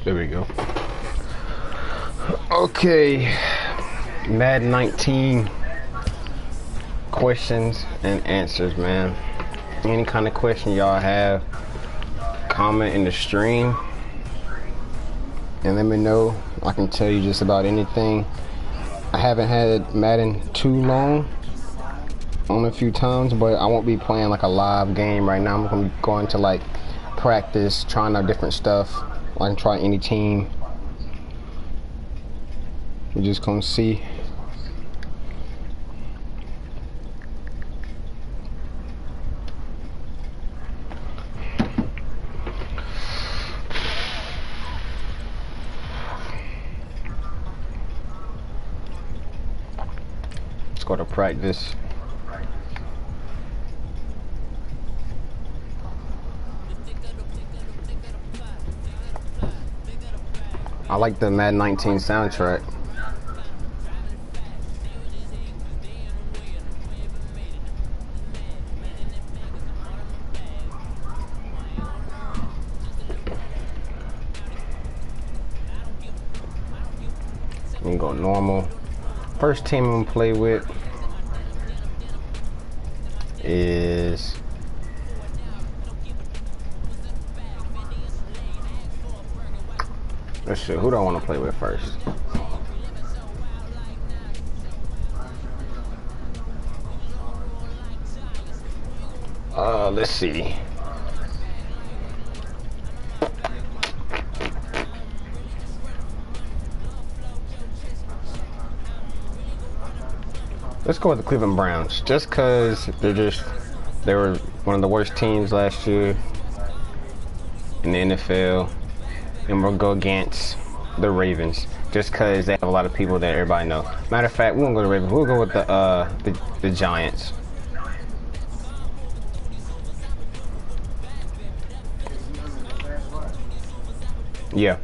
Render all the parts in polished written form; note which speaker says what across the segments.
Speaker 1: There we go. Okay, Madden 19 questions and answers, man. Any kind of question y'all have, comment in the stream and let me know. I can tell you just about anything. I haven't had Madden too long, only a few times, but I won't be playing like a live game right now. I'm gonna be going to like practice, trying out different stuff. I can try any team. We're just gonna see. Let's go to practice. I like the Madden 19 soundtrack. We can go normal. First team I'm gonna play with is let's see, who do I want to play with first? Let's see. Let's go with the Cleveland Browns, just cause they were one of the worst teams last year in the NFL, and we'll go against the Ravens, just cause they have a lot of people that everybody know. Matter of fact, we won't go to the Ravens. We'll go with the Giants. Yeah.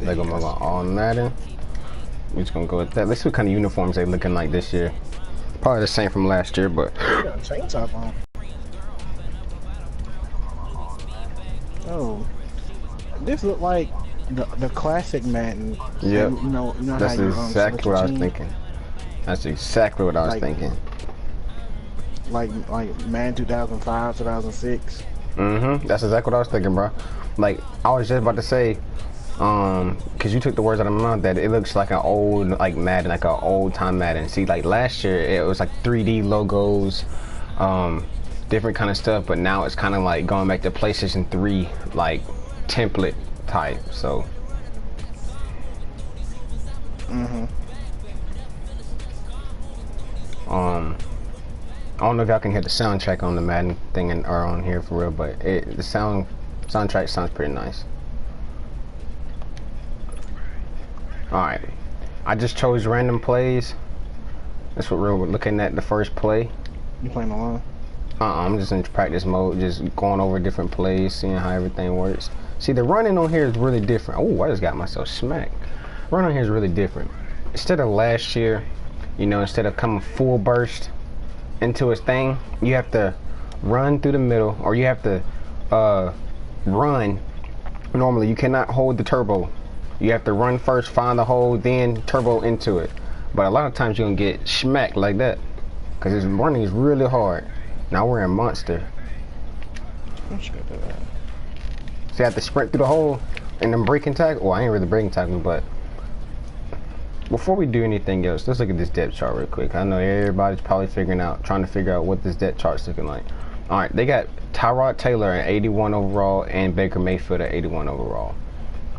Speaker 1: They're gonna go all Madden. We're just gonna go with that. Let's see what kind of uniforms they're looking like this year. Probably the same from last year, but
Speaker 2: tank top on. Oh, this look like the classic Madden.
Speaker 1: yeah.
Speaker 2: You know
Speaker 1: That's
Speaker 2: how you,
Speaker 1: exactly what I was thinking. That's exactly what I was thinking.
Speaker 2: Like Madden 2005, 2006.
Speaker 1: That's exactly what I was thinking, bro. Like, I was just about to say, cause you took the words out of my mouth, that it looks like an old, like Madden, like an old time Madden. See, like last year it was like 3D logos, different kind of stuff, but now it's kind of like going back to PlayStation 3, like template type. So. I don't know if y'all can hear the soundtrack on the Madden thing or on here for real, but the soundtrack sounds pretty nice. Alright, I just chose random plays. That's what we're looking at, the first play.
Speaker 2: You playing alone?
Speaker 1: I'm just in practice mode, just going over different plays, seeing how everything works. See, the running on here is really different. Oh, I just got myself smacked. Running on here is really different. Instead of last year, you know, instead of coming full burst into his thing, you have to run through the middle, or you have to run. Normally you cannot hold the turbo. You have to run first, find the hole, then turbo into it. But a lot of times you're gonna get smacked like that, because his running is really hard. Now we're in monster. See, I have to sprint through the hole and then breaking tackle. Well, I ain't really breaking tackling, but before we do anything else, let's look at this depth chart real quick. I know everybody's probably trying to figure out what this depth chart's looking like. All right, they got Tyrod Taylor at 81 overall and Baker Mayfield at 81 overall.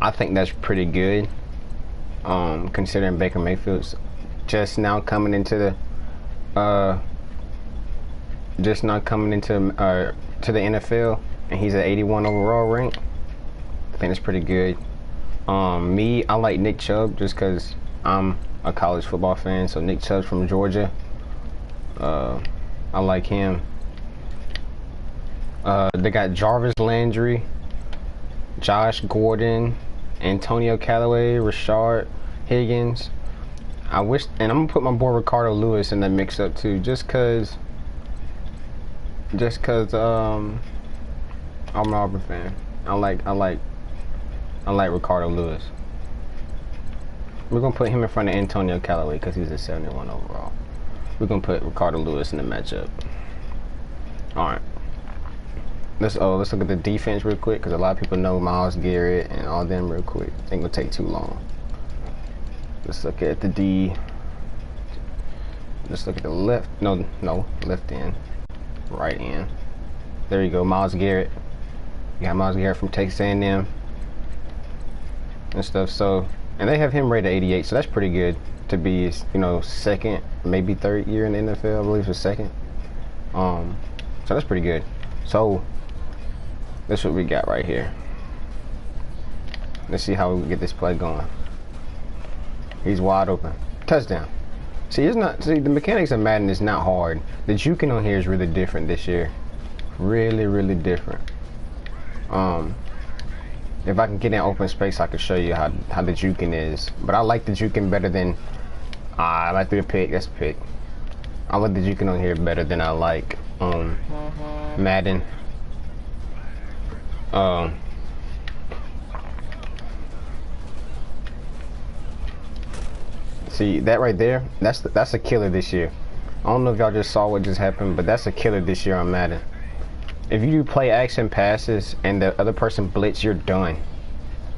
Speaker 1: I think that's pretty good, considering Baker Mayfield's just now coming into the to the NFL, and he's at 81 overall rank. I think that's pretty good. Me, I like Nick Chubb just because I'm a college football fan, so Nick Chubb's from Georgia. I like him. They got Jarvis Landry, Josh Gordon, Antonio Callaway, Rashard Higgins. I wish, and I'm gonna put my boy Ricardo Lewis in that mix up too, just cause I'm an Auburn fan. I like Ricardo Lewis. We're gonna put him in front of Antonio Callaway because he's a 71 overall. We're gonna put Ricardo Lewis in the matchup. All right. Let's look at the defense real quick because a lot of people know Myles Garrett and all them real quick. Ain't gonna take too long. Let's look at the D. Let's look at the left. No, left end, right end. There you go, Myles Garrett. You got Myles Garrett from Texas A&M and stuff. So, and they have him rated 88, so that's pretty good to be, you know, second, maybe third year in the NFL. I believe it's second. So that's pretty good. So that's what we got right here. Let's see how we get this play going. He's wide open. Touchdown. See, the mechanics of Madden is not hard. The juking on here is really different this year. Really different. If I can get in open space, I can show you how the juking is. But I like the juking better than I like the pick. That's a pick. I like the juking on here better than I like Madden. See that right there? That's a killer this year. I don't know if y'all just saw what just happened, but that's a killer this year on Madden. If you do play action passes and the other person blitz, you're done.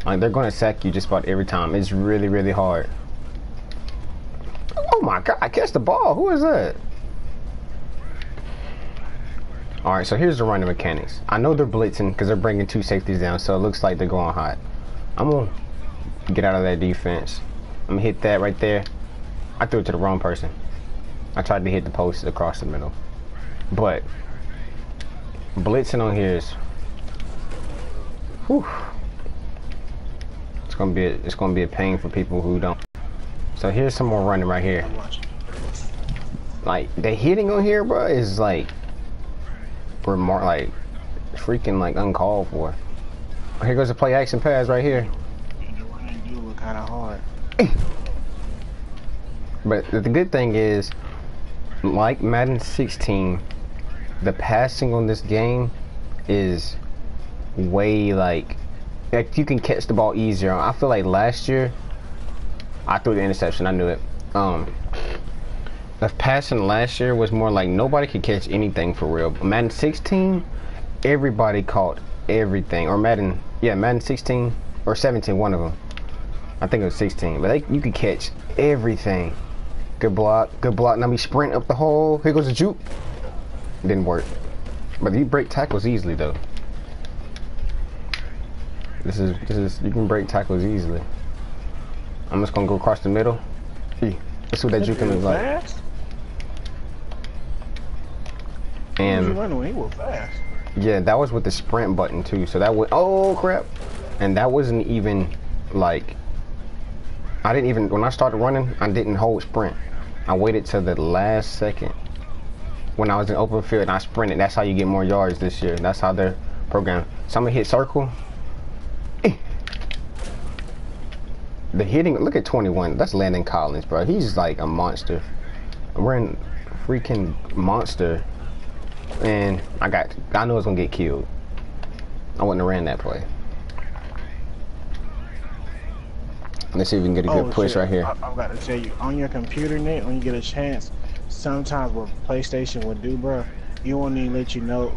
Speaker 1: Like, they're gonna sack you just about every time. It's really hard. Oh my God! Catch the ball. Who is that? All right, so here's the running mechanics. I know they're blitzing because they're bringing 2 safeties down, so it looks like they're going hot. I'm gonna get out of that defense. I'm gonna hit that right there. I threw it to the wrong person. I tried to hit the post across the middle, but blitzing on here is, whew, it's gonna be a pain for people who don't. So here's some more running right here. Like, the hitting on here, bro, is like freaking like uncalled for. Here goes the play action pass right here.
Speaker 2: The running do look kind of hard.
Speaker 1: But the good thing is, like Madden 16, the passing on this game is way like you can catch the ball easier. I feel like last year I threw the interception. I knew it. The passing last year was more like nobody could catch anything for real. Madden 16, everybody caught everything. Or Madden 16 or 17, one of them. I think it was 16. But you could catch everything. Good block. Now we sprint up the hole. Here goes the juke. Didn't work. But you break tackles easily though. This is you can break tackles easily. I'm just gonna go across the middle. Let's see what that juking looks like. And
Speaker 2: he was fast.
Speaker 1: Yeah, that was with the sprint button too. So that was, oh crap. And that wasn't even like, when I started running, I didn't hold sprint. I waited till the last second when I was in open field and I sprinted. That's how you get more yards this year. That's how they're programmed. So I'm gonna hit circle. The hitting, look at 21. That's Landon Collins, bro. He's like a monster. We're in freaking monster. And I know it's gonna get killed. I wouldn't have ran that play. Let's see if we can get a good push right here.
Speaker 2: I'm about to tell you, on your computer, Nick, when you get a chance, sometimes what PlayStation will do, bro, you won't even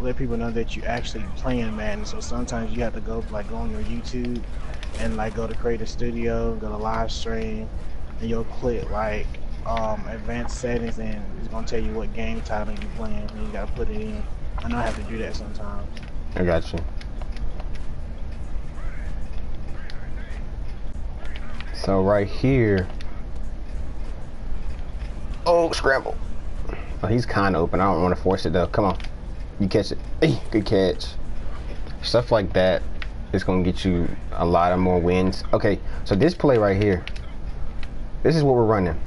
Speaker 2: let people know that you actually playing Madden. So sometimes you have to go on your YouTube and like go to Creator Studio, go to live stream, and you'll click like advanced settings, and it's gonna tell you what game title you're playing, and you gotta put it in. I know I have to do that sometimes.
Speaker 1: I got you. So right here, oh, scramble. Oh, he's kind of open. I don't want to force it though. Come on, you catch it. Hey, good catch. Stuff like that is gonna get you a lot of more wins. Okay, so this play right here, this is what we're running.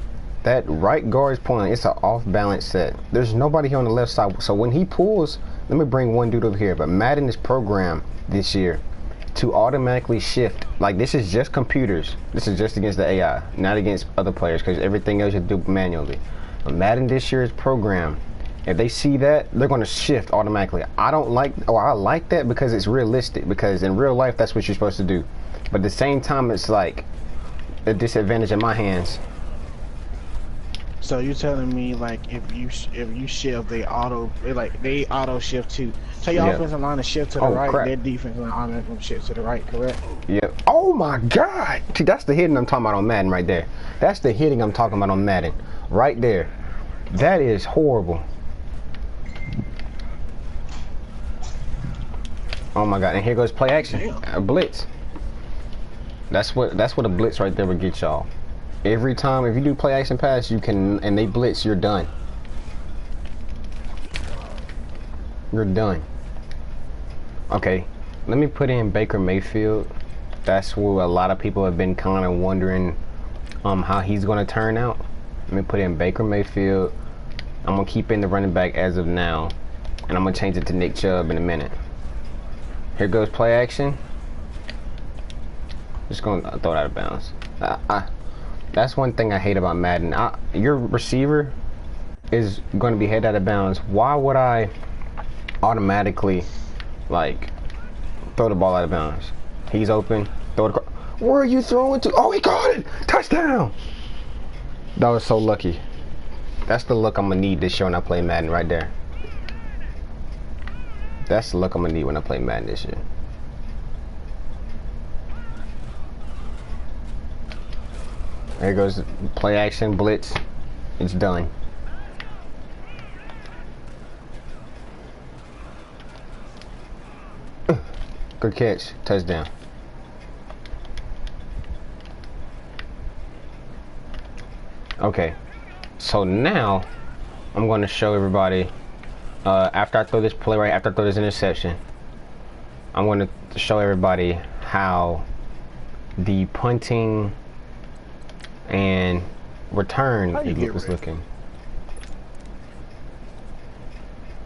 Speaker 1: That right guard is pulling. It's an off balance set. There's nobody here on the left side. So when he pulls, let me bring one dude over here. But Madden is programmed this year. to automatically shift. Like, this is just computers. This is just against the AI, not against other players, because everything else you do manually. But Madden this year is programmed. If they see that, they're going to shift automatically. I don't like, or I like that because it's realistic, because in real life, that's what you're supposed to do. But at the same time, it's like a disadvantage in my hands.
Speaker 2: So you telling me like if you shift, they auto shift too. Tell your offensive line to shift to the right,
Speaker 1: crap.
Speaker 2: their defense line automatically shift to the right, correct?
Speaker 1: Yep. Oh my God! See, that's the hitting I'm talking about on Madden right there. That's the hitting I'm talking about on Madden, right there. That is horrible. Oh my God! And here goes play action, a blitz. That's what a blitz right there would get y'all. Every time, if you do play action pass, you can, and they blitz, you're done. You're done. Okay, let me put in Baker Mayfield. That's where a lot of people have been kind of wondering how he's going to turn out. Let me put in Baker Mayfield. I'm going to keep in the running back as of now, and I'm going to change it to Nick Chubb in a minute. Here goes play action. Just going to throw it out of bounds. That's one thing I hate about Madden. Your receiver is going to be head out of bounds. Why would I automatically, like, throw the ball out of bounds? He's open. Throw it. Where are you throwing to? Oh, he caught it! Touchdown! That was so lucky. That's the look I'm going to need this year when I play Madden right there. That's the look I'm going to need when I play Madden this year. There goes play action, blitz. It's done. Good catch, touchdown. Okay, so now I'm going to show everybody, after I throw this play right, after I throw this interception, I'm going to show everybody how the punting and return is looking.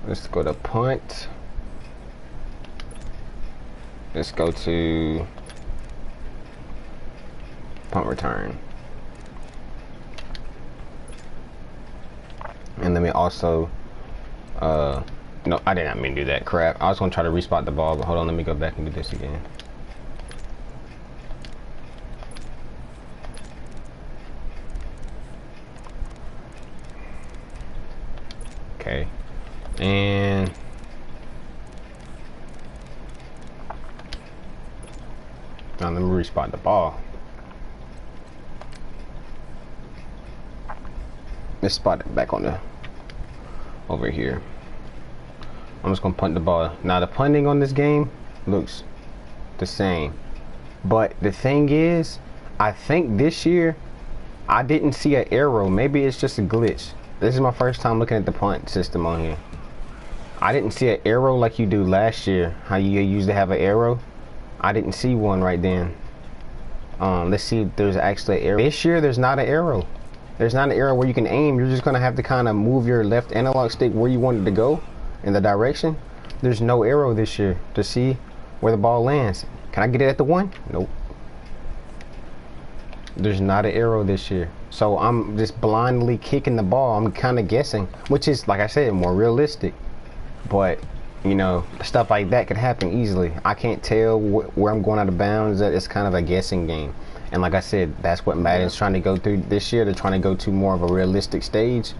Speaker 1: Let's go to punt. Let's go to punt return. And let me also, no, I did not mean to do that, crap. I was gonna try to respot the ball, but hold on, let me go back and do this again. Okay, and now let me respot the ball. Let's spot it back on the over here. I'm just gonna punt the ball. Now the punting on this game looks the same, but the thing is, I think this year I didn't see an arrow. Maybe it's just a glitch. This is my first time looking at the punt system on here. I didn't see an arrow like you do last year, how you used to have an arrow. I didn't see one right then. Let's see if there's actually an arrow. This year there's not an arrow. There's not an arrow where you can aim. You're just gonna have to kind of move your left analog stick where you want it to go in the direction. There's no arrow this year to see where the ball lands. Can I get it at the one? Nope. There's not an arrow this year. So I'm just blindly kicking the ball. I'm kind of guessing, which is, like I said, more realistic. But, you know, stuff like that could happen easily. I can't tell where I'm going out of bounds. It's kind of a guessing game. And like I said, that's what Madden's trying to go through this year. They're trying to go to more of a realistic stage.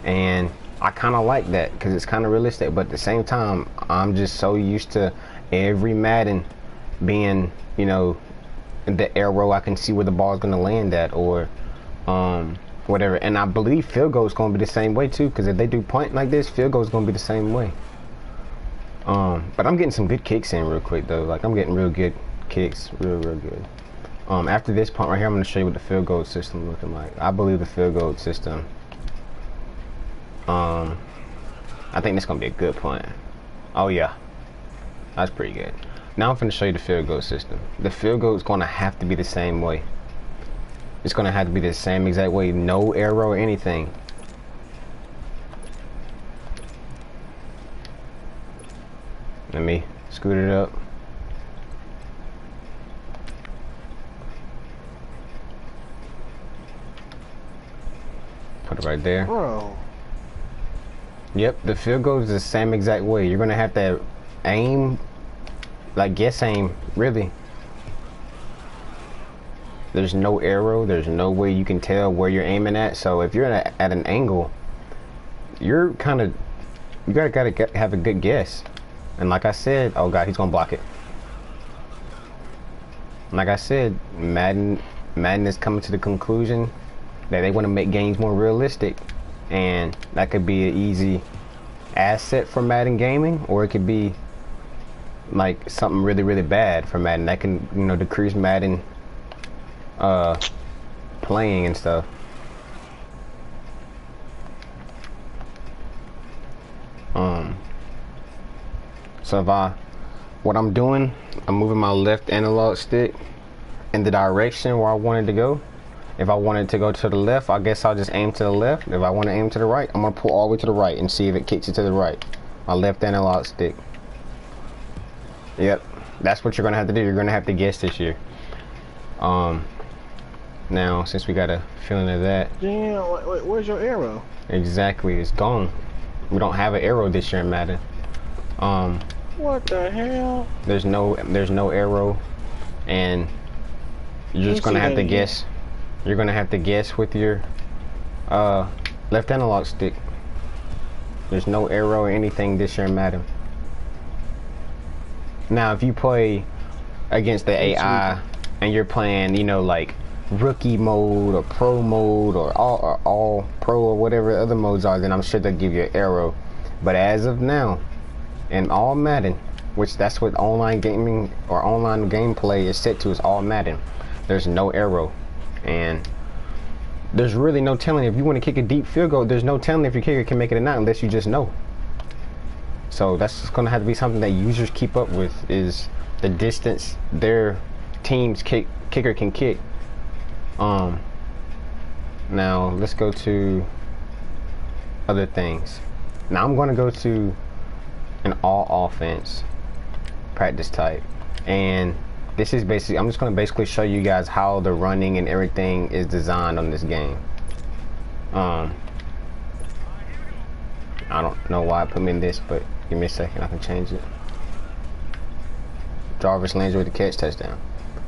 Speaker 1: And I kind of like that because it's kind of realistic. But at the same time, I'm just so used to every Madden being, you know, the arrow. I can see where the ball is going to land at, or whatever. And I believe field goal is going to be the same way too, because if they do punt like this, field goal is going to be the same way. But I'm getting some good kicks in real quick though. Like, I'm getting real good kicks, real good. After this punt right here, I'm going to show you what the field goal system is looking like. I believe the field goal system, I think this is going to be a good punt. Oh yeah, that's pretty good. Now I'm going to show you the field goal system. The field goal is going to have to be the same way. It's going to have to be the same exact way. No arrow or anything. Let me scoot it up. Put it right there.
Speaker 2: Bro.
Speaker 1: Yep, the field goal is the same exact way. You're gonna have to aim, like guess aim, really. There's no arrow. There's no way you can tell where you're aiming at. So if you're at an angle, you're kind of, you gotta have a good guess. And like I said, oh god, he's gonna block it. Like I said, Madden is coming to the conclusion that they want to make games more realistic, and that could be an easy asset for Madden gaming, or it could be like something really, really bad for Madden that can, you know, decrease Madden playing and stuff. So what I'm doing, I'm moving my left analog stick in the direction where I wanted to go. If I wanted to go to the left, I guess I'll just aim to the left. If I want to aim to the right, I'm gonna pull all the way to the right and see if it kicks it to the right. My left analog stick. Yep, that's what you're gonna have to do. You're gonna have to guess this year. Now, since we got a feeling of that.
Speaker 2: Damn, where's your arrow?
Speaker 1: Exactly, it's gone. We don't have an arrow this year in Madden.
Speaker 2: What the hell?
Speaker 1: There's no arrow, and you're just gonna have to guess. You're gonna have to guess with your left analog stick. There's no arrow or anything this year in Madden. Now, if you play against the AI and you're playing, you know, like rookie mode or pro mode or all pro or whatever other modes are, then I'm sure they'll give you an arrow. But as of now, in all Madden, which that's what online gaming or online gameplay is set to, is all Madden, there's no arrow. And there's really no telling if you want to kick a deep field goal. There's no telling if your kicker can make it or not unless you just know. So that's going to have to be something that users keep up with, is the distance their team's kicker can kick. Now let's go to other things. Now I'm going to go to an all offense practice type, and this is basically, I'm just going to basically show you guys how the running and everything is designed on this game. I don't know why I put me in this, but give me a second, I can change it. Jarvis Landry with the catch, touchdown.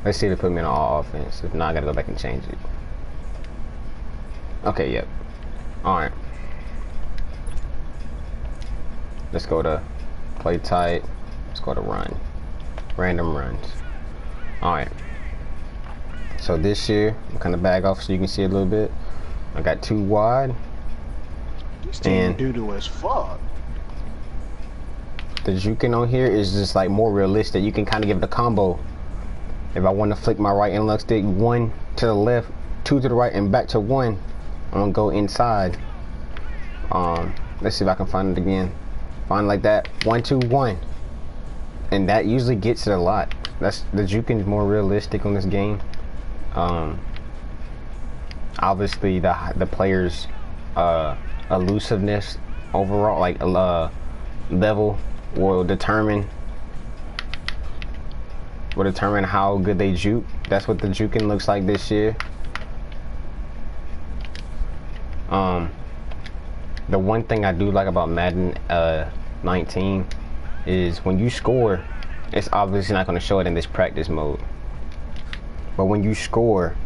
Speaker 1: Let's see if it put me in all offense. If not, I gotta go back and change it. Okay, yep. Alright. Let's go to play tight. Let's go to run. Random runs. Alright. So this year, I'm kind of back off so you can see a little bit. I got 2 wide.
Speaker 2: This team doo-doo as fuck.
Speaker 1: The juking on here is just like more realistic. You can kind of give it a combo. If I want to flick my right analog stick, 1 to the left, 2 to the right, and back to 1, I'm gonna go inside. Let's see if I can find it again. Find it like that, 1, 2, 1, and that usually gets it a lot. That's the juking is more realistic on this game. Obviously, the players' elusiveness overall, like level, will determine how good they juke. That's what the juking looks like this year. The one thing I do like about Madden 19 is when you score, it's obviously not going to show it in this practice mode, but when you score,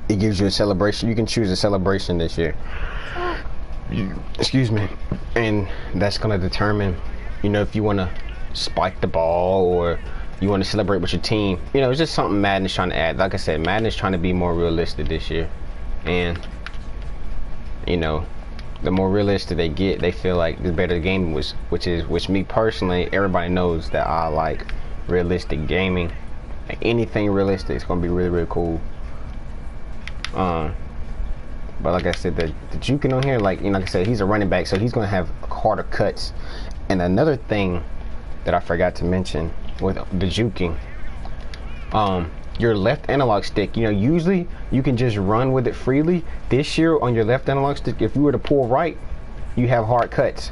Speaker 1: it gives you a celebration. You can choose a celebration this year. Excuse me. And that's going to determine, you know, if you want to spike the ball or you want to celebrate with your team. You know, it's just something Madden is trying to add. Like I said, Madden is trying to be more realistic this year, and you know, the more realistic they get, they feel like the better the game was. Which me personally, everybody knows that I like realistic gaming. Like anything realistic is gonna be really, really cool. But like I said, the juking on here, like, you know, like I said, he's a running back, so he's gonna have harder cuts. And another thing that I forgot to mention with the juking, your left analog stick, you know, usually you can just run with it freely. This year on your left analog stick, if you were to pull right, you have hard cuts.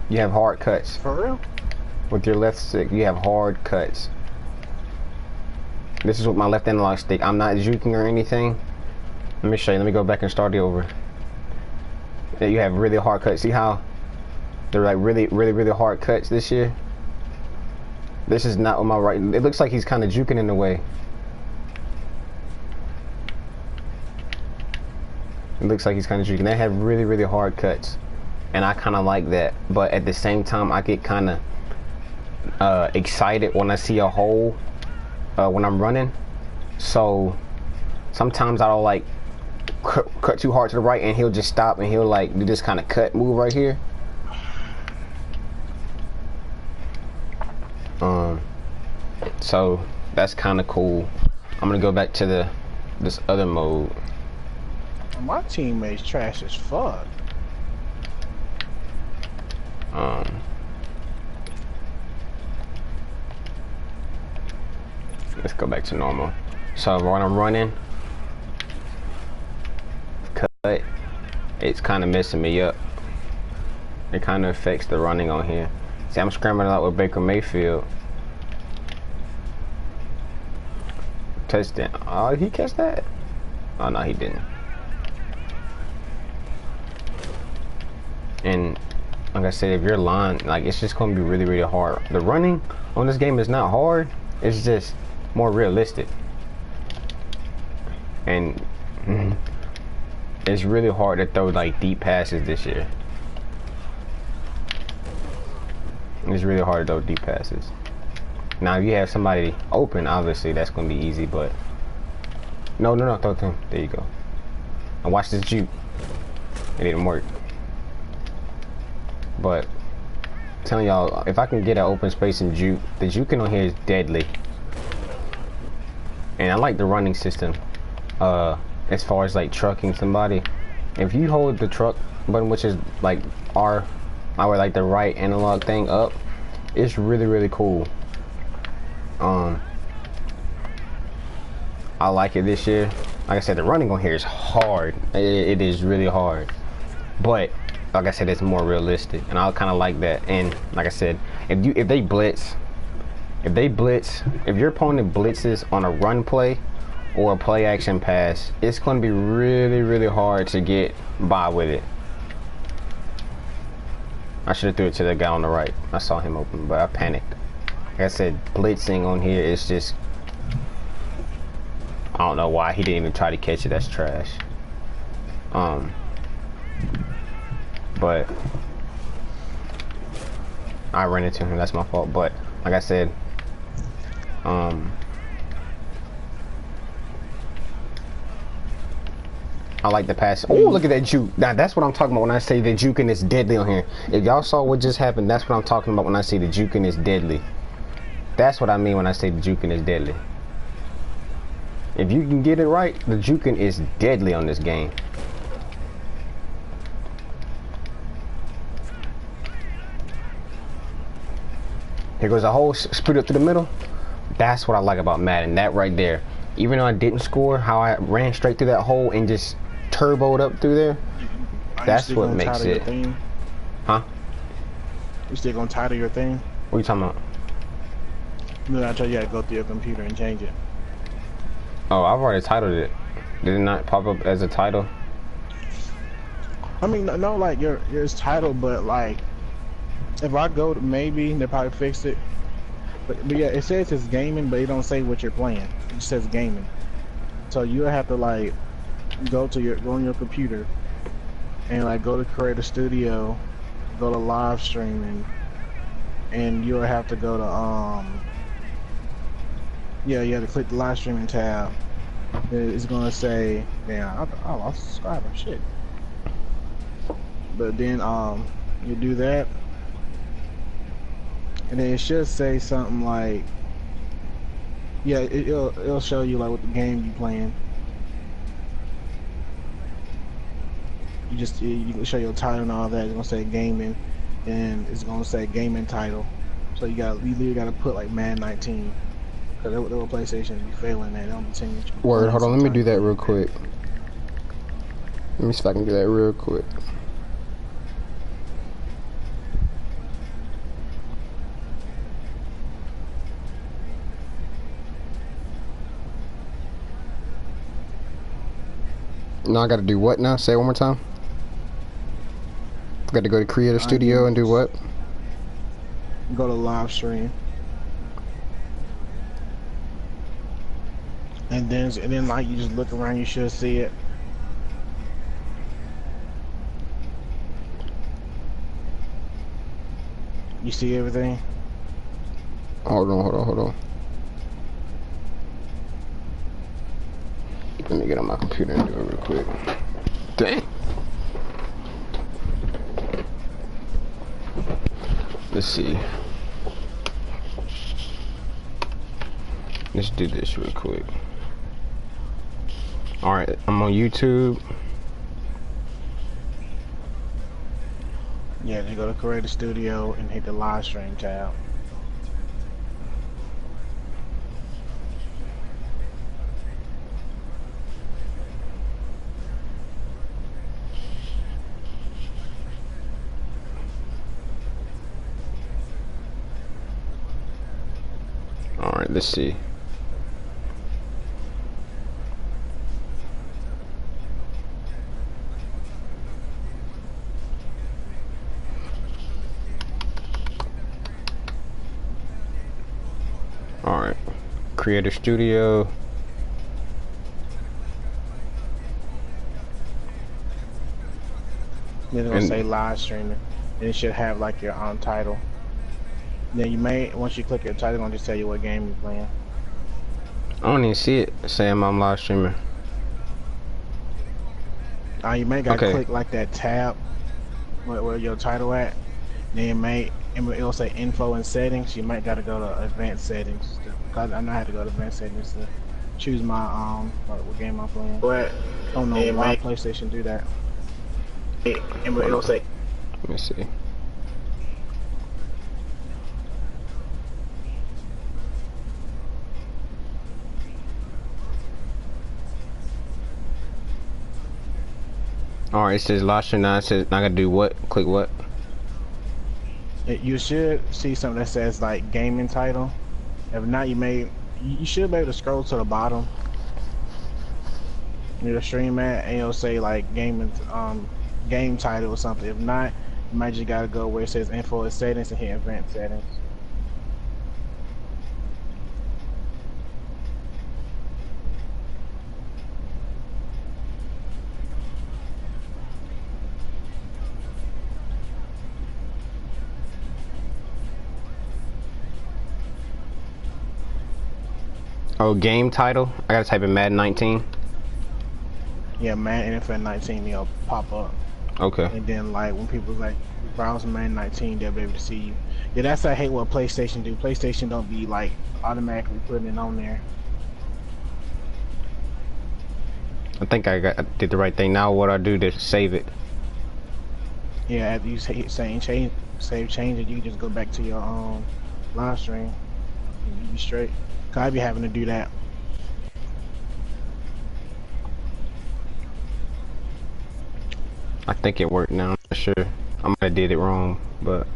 Speaker 1: You have hard cuts.
Speaker 2: For real?
Speaker 1: With your left stick, you have hard cuts. This is with my left analog stick. I'm not juking or anything. Let me show you. Let me go back and start it over. Then you have really hard cuts. See how they're like really hard cuts this year? This is not on my right. It looks like he's kind of juking in the way. It looks like he's kind of juking. They have really hard cuts, and I kind of like that. But at the same time, I get kind of excited when I see a hole when I'm running. So sometimes I'll like cut too hard to the right, and he'll just stop, and he'll like do this kind of cut move right here. So that's kind of cool. I'm gonna go back to this other mode.
Speaker 2: My teammates trash as fuck.
Speaker 1: Let's go back to normal. So when I'm running, cut, it's kind of messing me up. It kind of affects the running on here. See, I'm scrambling out with Baker Mayfield. Touchdown. Oh, he catch that? Oh, no, he didn't. And like I said, if you're lying, like, it's just going to be really hard. The running on this game is not hard. It's just more realistic. And it's really hard to throw like deep passes this year. It's really hard to throw deep passes. Now, if you have somebody open, obviously that's going to be easy, but no, throw it to him. There you go. And watch this juke. It didn't work. But I'm telling y'all, if I can get an open space and juke, the juking on here is deadly. And I like the running system. As far as like trucking somebody, if you hold the truck button, which is like our like the right analog thing up, it's really cool. I like it this year. Like I said, the running on here is hard. It is really hard, but like I said, it's more realistic, and I kind of like that. And like I said, if they blitz, if your opponent blitzes on a run play or a play action pass, it's going to be really hard to get by with it. I should have threw it to the guy on the right. I saw him open, but I panicked. Like I said, blitzing on here is just, I don't know why he didn't even try to catch it. That's trash. But I ran into him. That's my fault. But like I said, I like the pass. Oh, look at that juke. Now, that's what I'm talking about when I say the juking is deadly on here. If y'all saw what just happened, that's what I'm talking about when I say the juking is deadly. That's what I mean when I say the juking is deadly. If you can get it right, the juking is deadly on this game. Here goes a hole, split up to the middle. That's what I like about Madden, that right there. Even though I didn't score, how I ran straight through that hole and just turboed up through there, that's what makes it. Huh?
Speaker 2: You still gonna title your thing?
Speaker 1: What are you talking about?
Speaker 2: No, I told you, you gotta go through your computer and change it.
Speaker 1: Oh, I've already titled it. Did it not pop up as a title?
Speaker 2: I mean, no, like yours titled, but like if I go to, maybe they probably fixed it. But yeah, it says it's gaming, but it don't say what you're playing. It just says gaming. So you have to like go on your computer and like go to Creator Studio, go to live streaming, and you'll have to go to yeah, you have to click the live streaming tab. It's gonna say, damn, I lost a subscriber, shit. But then you do that, and then it should say something like, yeah, it'll show you like what the game you playing. You can show your title and all that. It's gonna say gaming, and it's gonna say gaming title. So you literally gotta put like Madden 19, because the PlayStation be failing that. They don't be telling you.
Speaker 1: Word, hold on, let me do that real quick. Let me see if I can do that real quick. Now I gotta do what now? Say it one more time. Got to go to Creator Studio and do what?
Speaker 2: Go to live stream. And then like you just look around, you should see it. You see everything?
Speaker 1: Hold on. Let me get on my computer and do it real quick. Dang. Let's see. Let's do this real quick. Alright, I'm on YouTube.
Speaker 2: Yeah, then go to Creator Studio and hit the live stream tab.
Speaker 1: Alright, let's see. Alright, Creator Studio.
Speaker 2: Then it's gonna say live streaming. And it should have like your title. Then you may, once you click your title, it's gonna just tell you what game you're playing.
Speaker 1: I don't even see it saying I'm live streaming.
Speaker 2: You may gotta click like that tab where your title at. Then it'll say info and settings. You might gotta go to advanced settings. Cause I know I had to go to advanced settings to choose my what game I'm playing. But I don't know why PlayStation do that. It'll say.
Speaker 1: Let me see. Alright, it says live stream now. It says I gotta do what? Click what?
Speaker 2: You should see something that says like gaming title. If not, you should be able to scroll to the bottom near the stream at, and it'll say like game title or something. If not, you might just gotta go where it says info and settings and hit advanced settings.
Speaker 1: Oh, game title? I gotta type in Madden 19.
Speaker 2: Yeah, Madden NFL 19, it'll pop up.
Speaker 1: Okay.
Speaker 2: And then like when people like browse Madden 19, they'll be able to see you. Yeah, that's I hate what PlayStation do. PlayStation don't be like automatically putting it on there.
Speaker 1: I think I did the right thing. Now what I do to save it?
Speaker 2: Yeah, after you save change it, you can just go back to your live stream. You be straight. Cause I be having to do that.
Speaker 1: I think it worked now. I'm not sure. I might have did it wrong, but.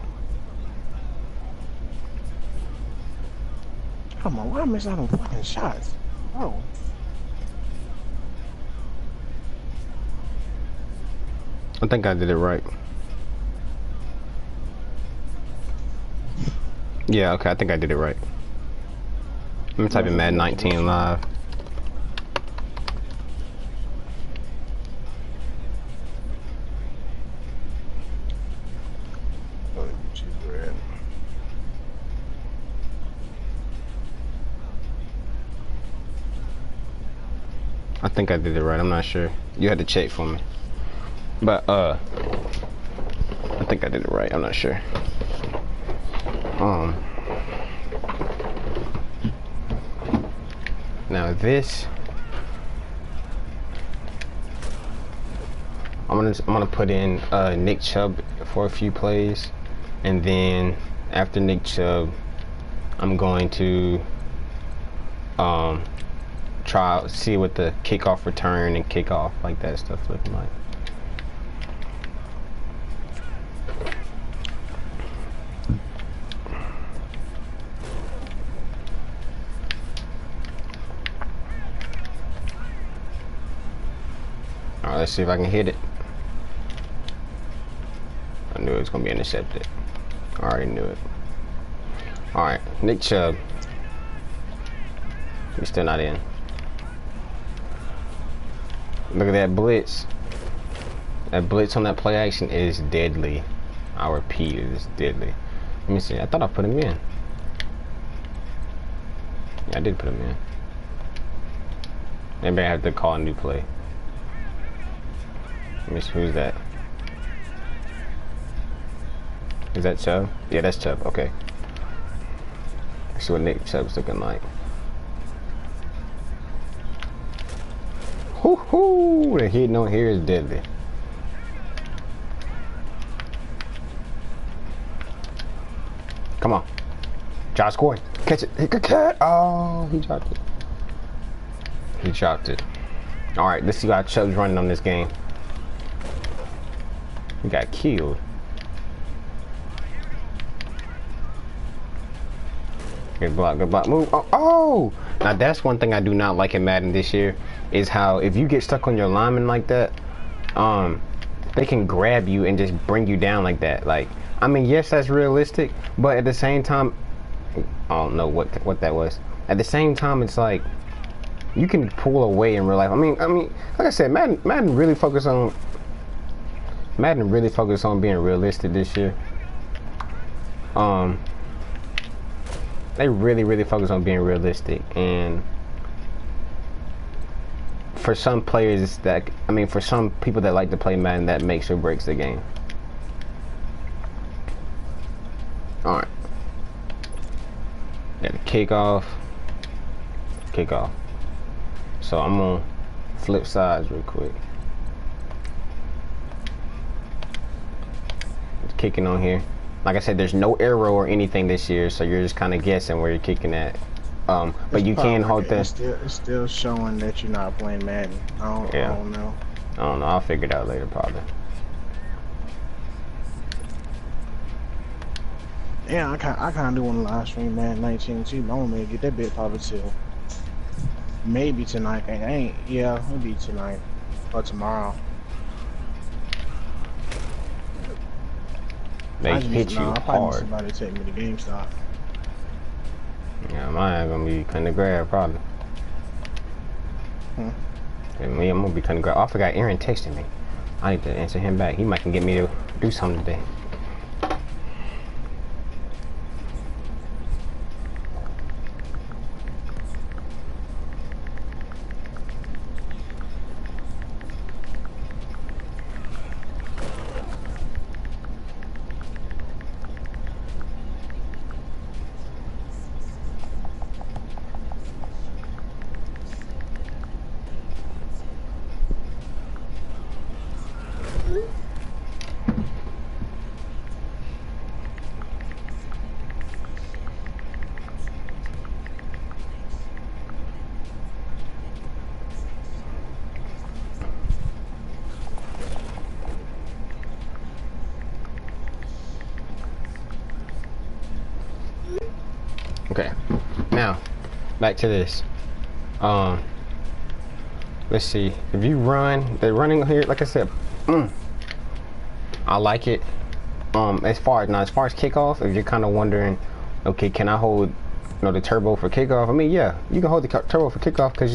Speaker 2: Come on, why I miss out on fucking shots? Oh.
Speaker 1: I think I did it right. Yeah, okay, I think I did it right. Let me type in Madden 19 live. I think I did it right, I'm not sure. You had to check for me. But, I think I did it right, I'm not sure. Now this, I'm gonna put in Nick Chubb for a few plays, and then after Nick Chubb, I'm going to see what the kickoff return and kickoff like that stuff looking like. let's see if I can hit it. I knew it was gonna be intercepted. I already knew it. Alright, Nick Chubb. He's still not in. Look at that blitz. That blitz on that play action is deadly. I repeat, it is deadly. Let me see. I thought I put him in. Yeah, I did put him in. Maybe I have to call a new play. Let me see, who's that? Is that Chubb? Yeah, that's Chubb. Okay. Let's see what Nick Chubb's looking like. Hoo hoo! The hitting on here is deadly. Come on. Josh Gordon. Catch it. Hit the cat. Oh, he dropped it. He dropped it. Alright, let's see how Chubb's running on this game. He got killed. Good block, good block. Move. Oh, oh! Now that's one thing I do not like in Madden this year, is how if you get stuck on your lineman like that, they can grab you and just bring you down like that. Like, I mean, yes, that's realistic, but at the same time, I don't know what that was. At the same time, it's like you can pull away in real life. I mean, like I said, Madden really focus on being realistic this year. They really focus on being realistic, and for some players for some people that like to play Madden, that makes or breaks the game. Alright. Yeah, kickoff. So I'm gonna flip sides real quick. It's kicking on here. Like I said, there's no arrow or anything this year, so you're just kind of guessing where you're kicking at. But you can hold that.
Speaker 2: It's still showing that you're not playing Madden. I don't know.
Speaker 1: I don't know. I'll figure it out later, probably.
Speaker 2: Yeah, I kind of do want to live stream Madden 19 too, but I'm gonna get that bit probably till maybe tonight. Yeah, it'll be tonight or tomorrow.
Speaker 1: They hit you hard.
Speaker 2: Somebody take me to GameStop.
Speaker 1: Yeah, mine gonna be kind of grab probably. And me, I'm gonna be kind of grab. Oh, I forgot Aaron texted me. I need to answer him back. He might can get me to do something today. Okay, now back to this. Let's see. If you run, the running here, like I said, I like it. As far as kickoff, if you're kind of wondering, okay, can I hold, the turbo for kickoff? I mean, yeah, you can hold the turbo for kickoff because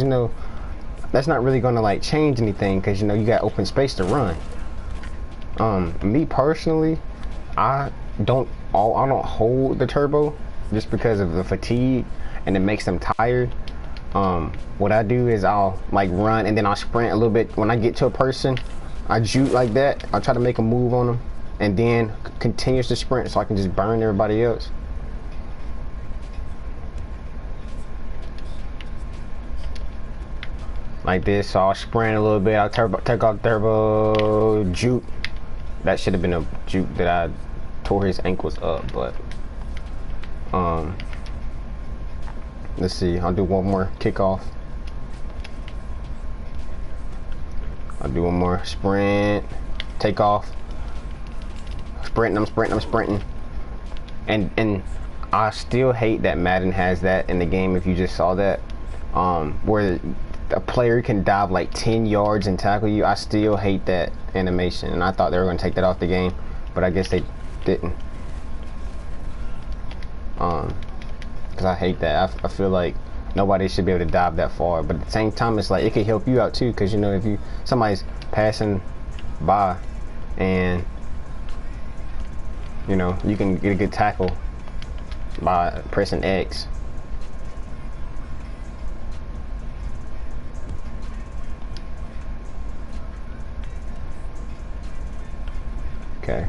Speaker 1: that's not really gonna like change anything because you got open space to run. Me personally, I don't hold the turbo just because of the fatigue and it makes them tired. What I do is I'll like run and then I'll sprint a little bit. When I get to a person, I juke like that. I'll try to make a move on them and then continues to sprint so I can just burn everybody else. Like this, so I'll sprint a little bit, I'll take off turbo, juke. That should have been a juke that I tore his ankles up, but let's see, I'll do one more kickoff. I'll do one more sprint, take off, sprinting, I'm sprinting. And I still hate that Madden has that in the game, if you just saw that, where a player can dive like 10 yards and tackle you. I still hate that animation, and I thought they were going to take that off the game, but I guess they didn't. Because I hate that. I feel like nobody should be able to dive that far, but at the same time, it's like it could help you out too, because you know, if somebody's passing by and you know, you can get a good tackle by pressing X. Okay.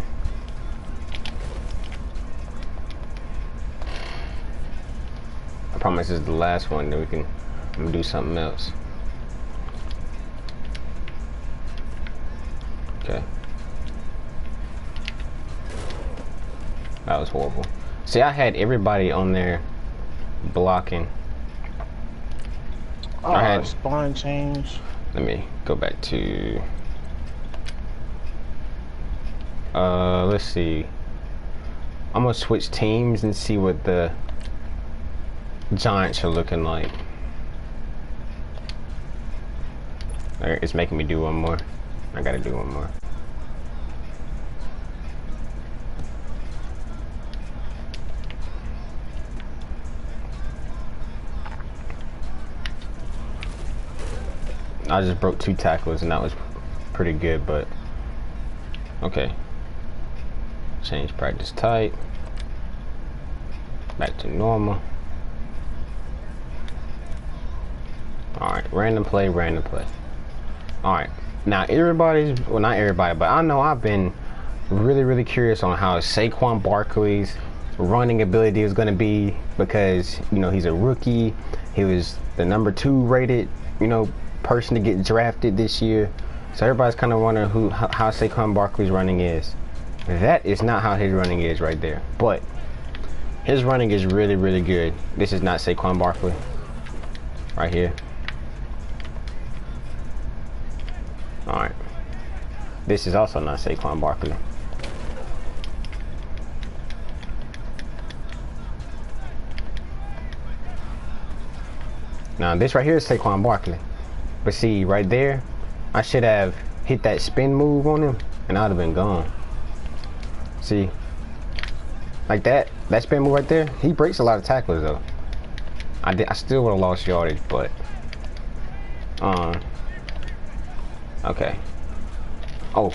Speaker 1: I promise this is the last one, then I'm gonna do something else. Okay. That was horrible. See, I had everybody on there blocking.
Speaker 2: Oh, I had spawn change.
Speaker 1: Let me go back to let's see. I'm gonna switch teams and see what the Giants are looking like. It's making me do one more. I gotta do one more. I just broke 2 tackles and that was pretty good, but okay. Change practice type. Back to normal. Alright, random play, random play. Alright, now everybody's, well not everybody, but I know I've been really curious on how Saquon Barkley's running ability is going to be, because, you know, he's a rookie. He was the number 2 rated, you know, person to get drafted this year. So everybody's kind of wondering how Saquon Barkley's running is. That is not how his running is right there. But his running is really good. This is not Saquon Barkley. Right here. Alright. This is also not Saquon Barkley. Now this right here is Saquon Barkley. But see, right there, I should have hit that spin move on him and I'd have been gone. See, like that spin move right there, he breaks a lot of tacklers though. I still would have lost yardage, but okay. Oh,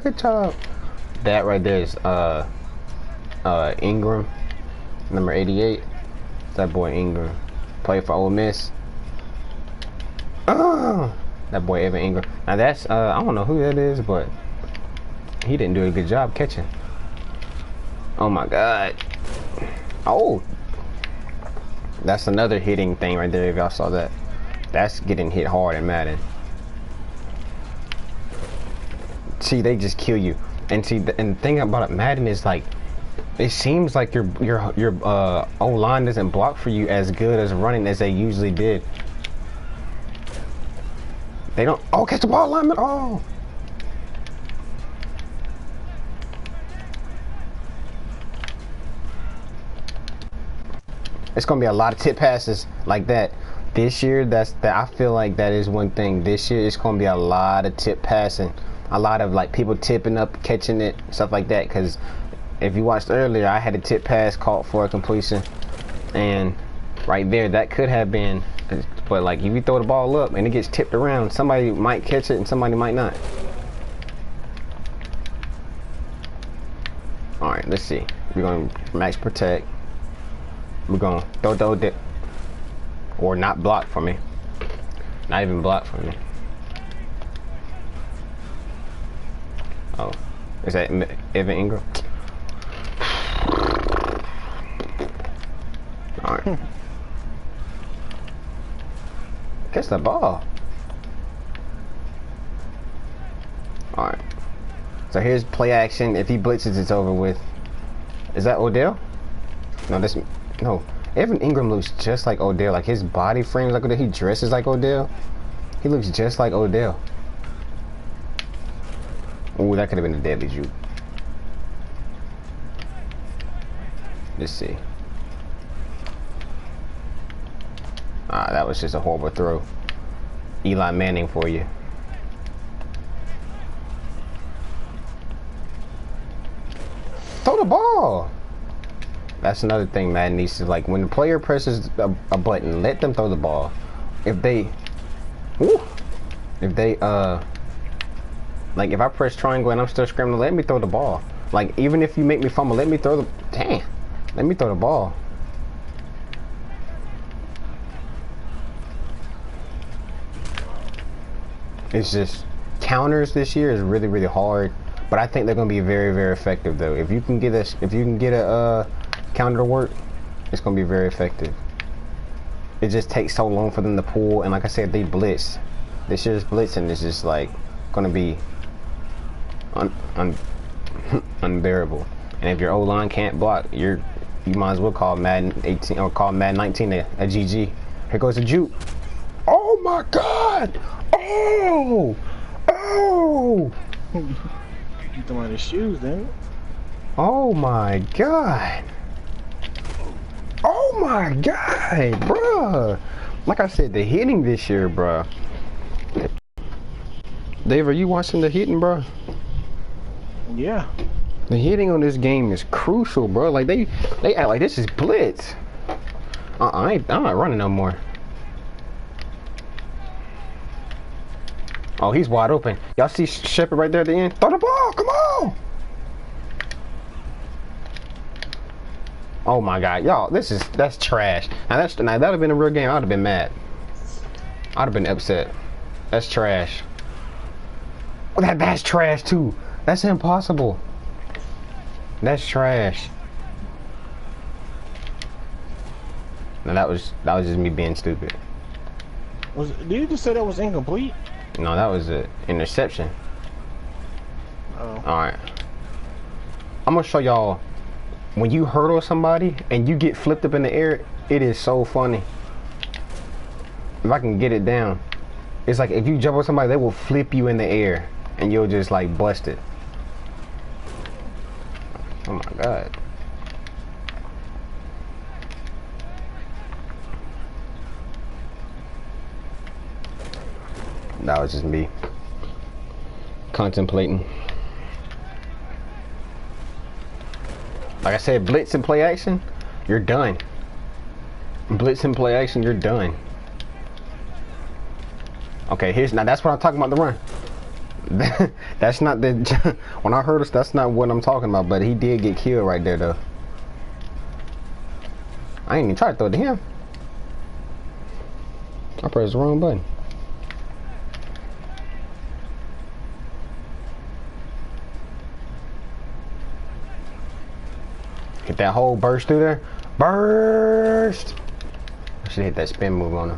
Speaker 1: good job. That right there is Ingram, number 88. That boy Ingram, played for Ole Miss. That boy Evan Ingram. Now that's I don't know who that is, but he didn't do a good job catching. Oh my God. Oh, that's another hitting thing right there. If y'all saw that, that's getting hit hard in Madden. See, they just kill you. And see, and the thing about it, Madden is like, it seems like your O-line doesn't block for you as good as running as they usually did. They don't. Oh, catch the ball, lineman. Oh. It's gonna be a lot of tip passes like that this year. I feel like that is one thing this year. It's gonna be a lot of tip passing, a lot of like people tipping up, catching it, stuff like that. Because if you watched earlier, I had a tip pass caught for a completion, and right there, that could have been. But like, if you throw the ball up and it gets tipped around, somebody might catch it and somebody might not. All right, let's see. We're gonna max protect. We're gonna throw dip, or not block for me. Not even block for me. Oh, is that Evan Ingram? All right. Catch the ball. All right. So here's play action. If he blitzes, it's over with. Is that Odell? No, this. No. Evan Ingram looks just like Odell. Like his body frame's like Odell. He dresses like Odell. He looks just like Odell. Oh, that could have been a deadly juke. Let's see. Ah, that was just a horrible throw. Eli Manning for you. Throw the ball. That's another thing Madden needs to, like, when the player presses a button, let them throw the ball. If they, woo, if they, like, if I press triangle and I'm still scrambling, let me throw the ball. Like, even if you make me fumble, let me throw the, damn, let me throw the ball. It's just, counters this year is really, really hard, but I think they're gonna be very, very effective though. If you can get a counter to work, it's gonna be very effective. It just takes so long for them to pull, and like I said, they blitz. This year's blitzing is just like gonna be unbearable. And if your O-line can't block, you might as well call Madden 18 or call Madden 19 a GG. Here goes a juke. Oh my God! Oh! Oh!
Speaker 2: You throw out his shoes, then.
Speaker 1: Oh my God! Oh my God, bruh! Like I said, the hitting this year, bruh. Dave, are you watching the hitting, bruh?
Speaker 2: Yeah.
Speaker 1: The hitting on this game is crucial, bro. Like they act like this is blitz. I'm not running no more. Oh, he's wide open. Y'all see Shepard right there at the end? Throw the ball, come on! Oh my God, y'all, that's trash. Now that'd have been a real game. I'd have been mad. I'd have been upset. That's trash. Oh, that's trash too. That's impossible. That's trash. Now that was just me being stupid.
Speaker 2: Did you just say that was incomplete?
Speaker 1: No, that was an interception.
Speaker 2: Oh.
Speaker 1: Alright. I'm gonna show y'all when you hurdle somebody and you get flipped up in the air, it is so funny. If I can get it down. It's like if you jump on somebody, they will flip you in the air and you'll just like bust it. Oh my God. That was just me contemplating. Like I said, blitz and play action, you're done. Blitz and play action, you're done. Okay, now that's what I'm talking about, the run. That's not the, when I heard this, that's not what I'm talking about, but he did get killed right there though. I ain't even try to throw it to him. I pressed the wrong button. Get that whole burst through there. Burst! I should hit that spin move on him.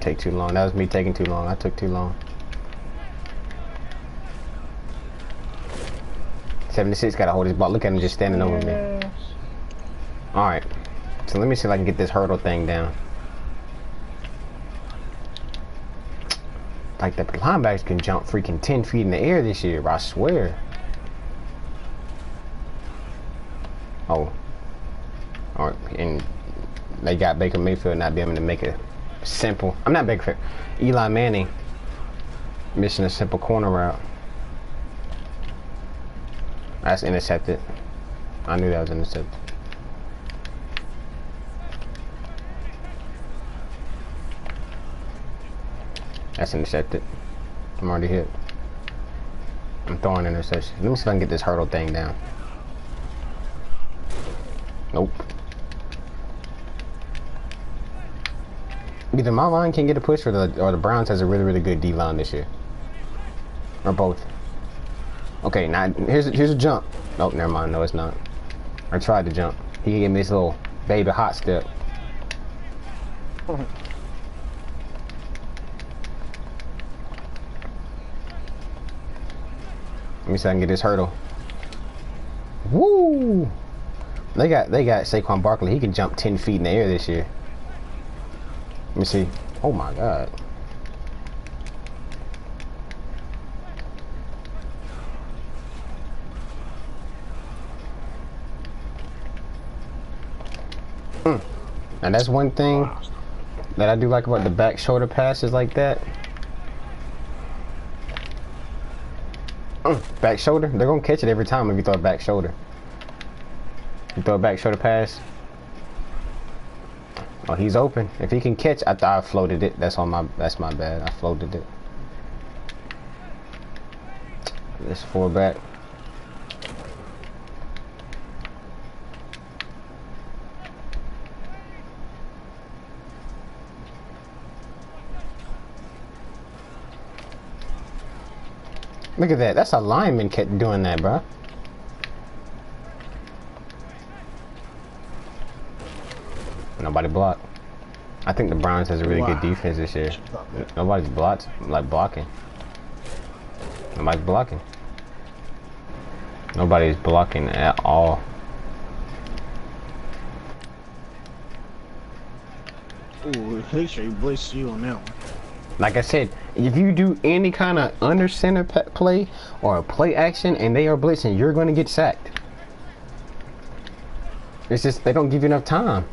Speaker 1: Take too long. That was me taking too long. I took too long. 76 gotta hold his ball. Look at him just standing over me. Alright. So let me see if I can get this hurdle thing down. Like the linebackers can jump freaking 10 feet in the air this year, bro, I swear. Oh. Alright, and they got Baker Mayfield not being able to make a simple, I'm not Baker, Eli Manning missing a simple corner route. That's intercepted. I knew that was intercepted. That's intercepted. I'm already hit. I'm throwing interception. Let me see if I can get this hurdle thing down. Nope. Either my line can get a push or the Browns has a really, really good D line this year. Or both. Okay, now here's a jump. Nope, never mind. No, it's not. I tried to jump. He gave me this little baby hot step. Let me see if I can get this hurdle. Woo! They got Saquon Barkley. He can jump 10 feet in the air this year. Let me see. Oh my God. And that's one thing that I do like about the back shoulder passes like that. Back shoulder, they're gonna catch it every time if you throw a back shoulder. You throw a back shoulder pass. Oh, he's open. If he can catch, I thought I floated it. That's my bad. I floated it. This fullback. Look at that. That's a lineman kept doing that, bro. Nobody blocked. I think the Browns has a really good defense this year. Nobody's blocking. Nobody's blocking. Nobody's blocking at all.
Speaker 2: Ooh, make sure he blitzed you on that one.
Speaker 1: Like I said, if you do any kind of under center play or a play action and they are blitzing, you're going to get sacked. It's just they don't give you enough time.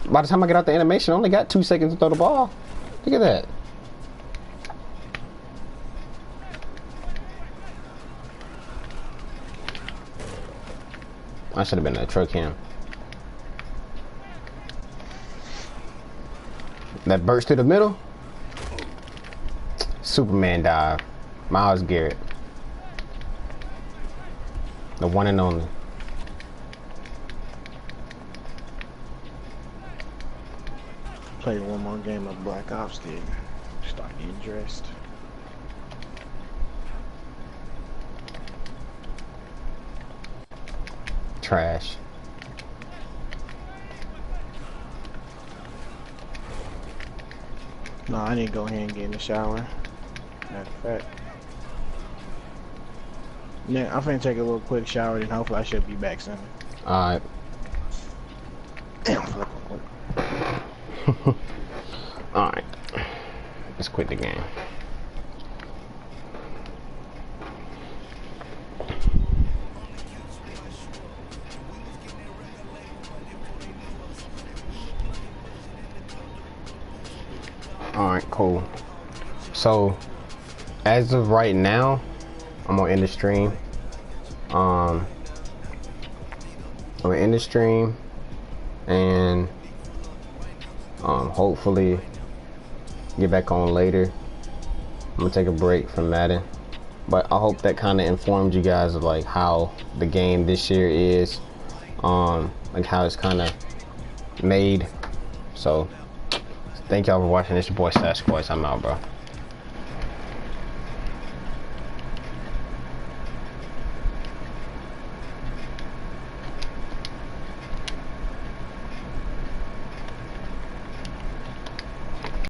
Speaker 1: By the time I get out the animation, I only got 2 seconds to throw the ball. Look at that. I should have been there. Truck him. That burst to the middle. Superman dive. Myles Garrett. The one and only.
Speaker 2: Play one more game of Black Ops then. Start getting dressed.
Speaker 1: Trash.
Speaker 2: No, I need to go ahead and get in the shower. Matter of fact. Yeah, I'm finna take a little quick shower, then hopefully I should be back soon.
Speaker 1: Alright.
Speaker 2: Damn.
Speaker 1: Alright. Let's quit the game. Alright, cool. So, as of right now, I'm gonna end the stream. I'm gonna end the stream and hopefully get back on later. I'm gonna take a break from Madden, but I hope that kind of informed you guys of like how the game this year is, like how it's kind of made. So thank y'all for watching. It's your boy DuhSasquatch. I'm out, bro.